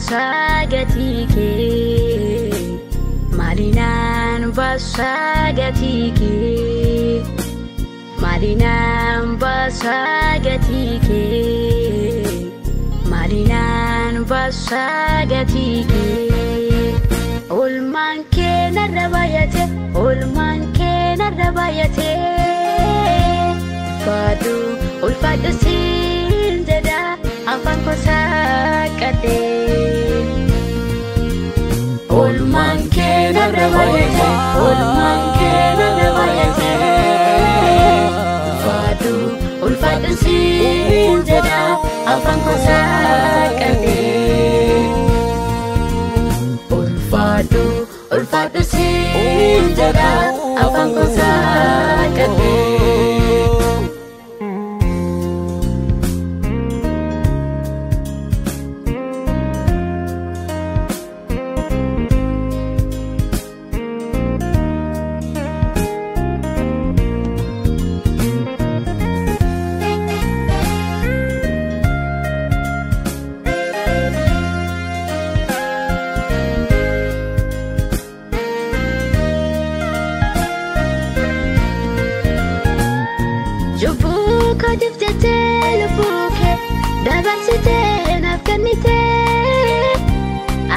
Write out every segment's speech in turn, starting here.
basagatike Malinan basagatike Malinan basagatike Malinan basagatike Ulman kena rabayate Fadu ulfadu sinjada afan ko sakate Ulman kena rabayate Fadu ulfadu sinjada afan ko sakate Ulfadu sinjada afan ko sakate Jubbuka diftete lubuke dabarsite nafkanite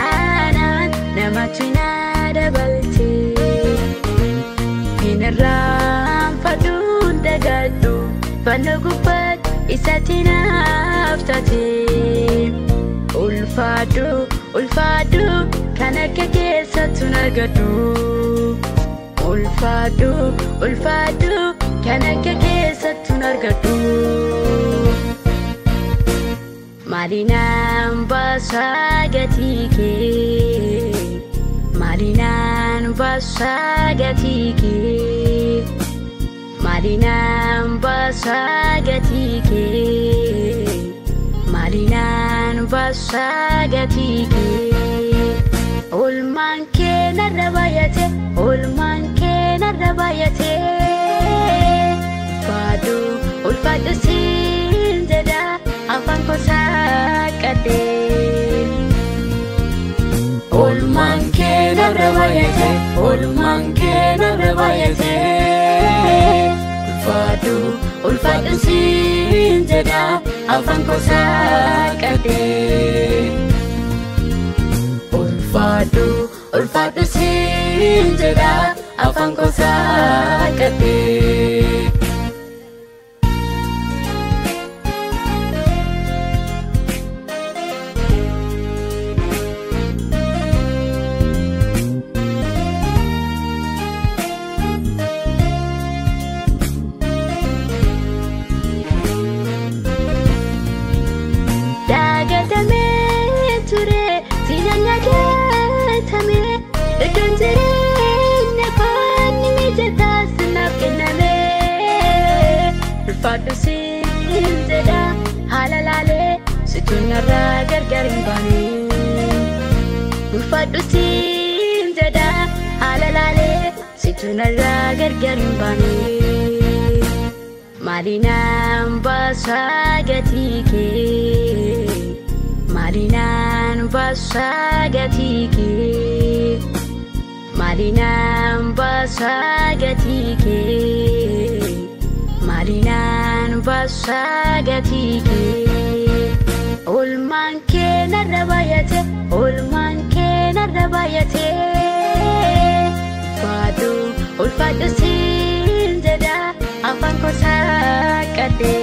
anan namachina dabalte hinram fadun dagadu fanagupat isatina aftate ulfadu kana kekesa tunagadu ulfadu kana kekesa tunargadu Malinan basagatike Malinan basagatike Malinan basagatike Malinan basagatike Ulman kena rabayate Fadu ulfadu sinjada afan ko sakate Ulman kena rabayate Fadu ulfadu sinjada afan ko sakate Ulfadu sinjada afan ko sakate Dagatame ture sinanya gatame Ekanjere nepani mijata snap kename Ulfadu sinjada halalale situnara gargarin bani Ulfadu sinjada halalale situnara gargarin bani Malinan basagatike Malinan basagatike Malinan basagatike Malinan basagatike Ulman kena rabayate Fadu ulfadu sinjada afan ko sakate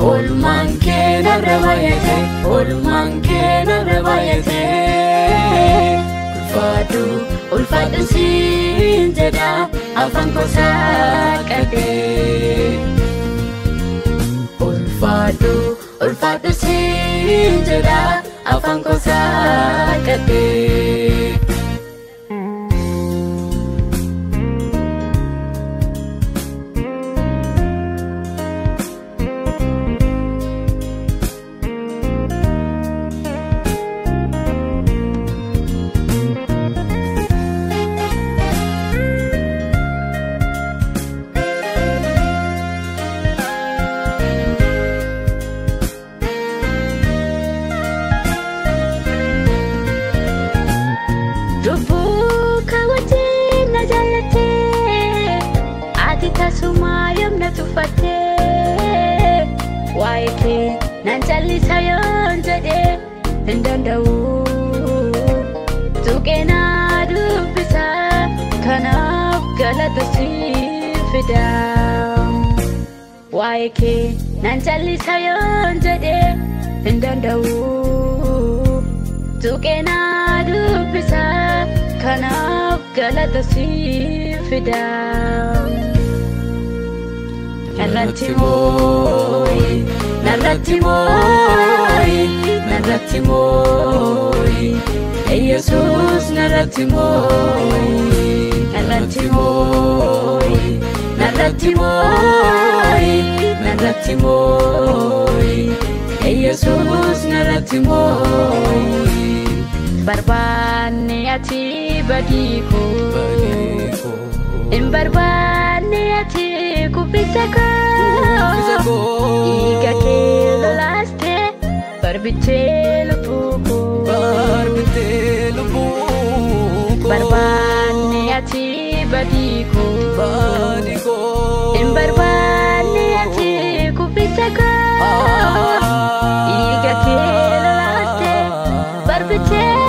Ulman kena rabayate Fadu ulfadu sinjada afan ko sakate Ulfadu sinjada afan ko sakate tasuma yamna tufate waike nanjali sayon jade ndandau tukena dubisa kana galata sifida waike nanjali sayon jade ndandau tukena dubisa kana galata sifida narratimoy Jesus narratimoy Jesus narratimoy barbane ati badiko barbane ati kubisako iga ke laste barbitelo puko barbane ati badiko barbane ati kubisako iga ke laste barbitelo